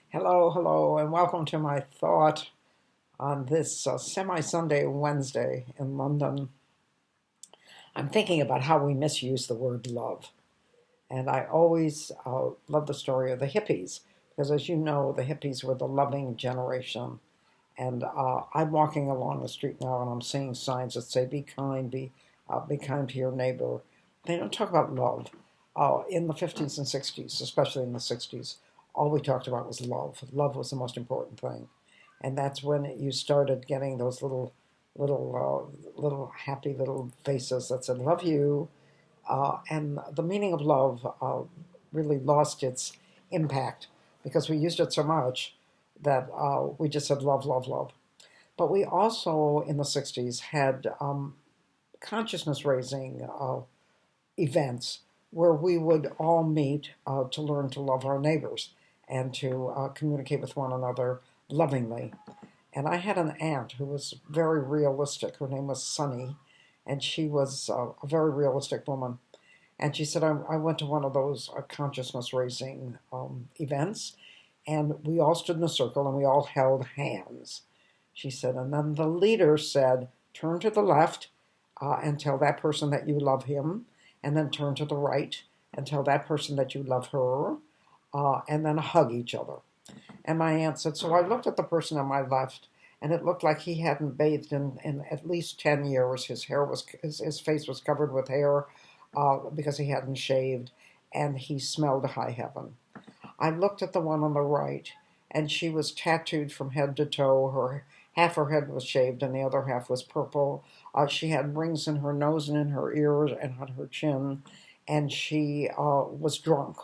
Hello, hello, and welcome to my thought on this semi-Sunday Wednesday in London. I'm thinking about how we misuse the word love. And I always love the story of the hippies, because as you know, the hippies were the loving generation. And I'm walking along the street now and I'm seeing signs that say, be kind to your neighbor. They don't talk about love. In the 50s and 60s, especially in the 60s, all we talked about was love. Love was the most important thing. And that's when you started getting those little happy little faces that said, love you. And the meaning of love really lost its impact because we used it so much that we just said love, love, love. But we also, in the 60s, had consciousness raising events where we would all meet to learn to love our neighbors and to communicate with one another lovingly. And I had an aunt who was very realistic. Her name was Sunny, and she was a very realistic woman. And she said, I went to one of those consciousness raising events, and we all stood in a circle and we all held hands. She said, and then the leader said, turn to the left and tell that person that you love him, and then turn to the right and tell that person that you love her, and then hug each other. And my aunt said, so I looked at the person on my left, and it looked like he hadn't bathed in at least 10 years. His face was covered with hair because he hadn't shaved, and he smelled high heaven. I looked at the one on the right, and she was tattooed from head to toe. Half her head was shaved, and the other half was purple. She had rings in her nose and in her ears and on her chin, and she was drunk.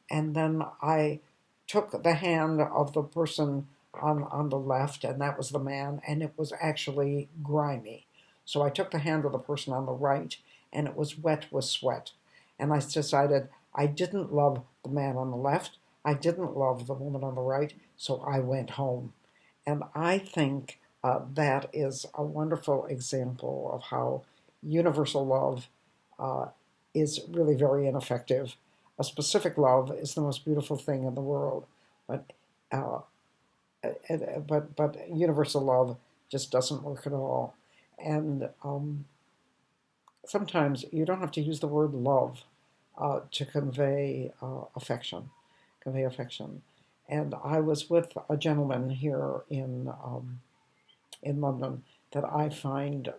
And then I took the hand of the person on the left, and that was the man, and it was actually grimy. So I took the hand of the person on the right, and it was wet with sweat. And I decided I didn't love the man on the left, I didn't love the woman on the right, so I went home. And I think that is a wonderful example of how universal love uh, is really very ineffective. A specific love is the most beautiful thing in the world, but uh, but universal love just doesn't work at all. And sometimes you don't have to use the word love to convey affection. And I was with a gentleman here in London that I find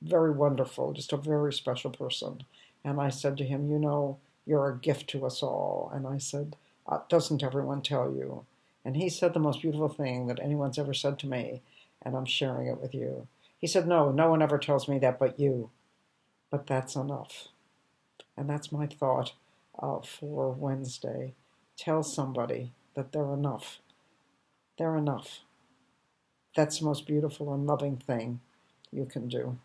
very wonderful, just a very special person. And I said to him, you know, you're a gift to us all. And I said, doesn't everyone tell you? And he said the most beautiful thing that anyone's ever said to me, and I'm sharing it with you. He said, no, no one ever tells me that but you. But that's enough. And that's my thought for Wednesday. Tell somebody that they're enough. They're enough. That's the most beautiful and loving thing you can do.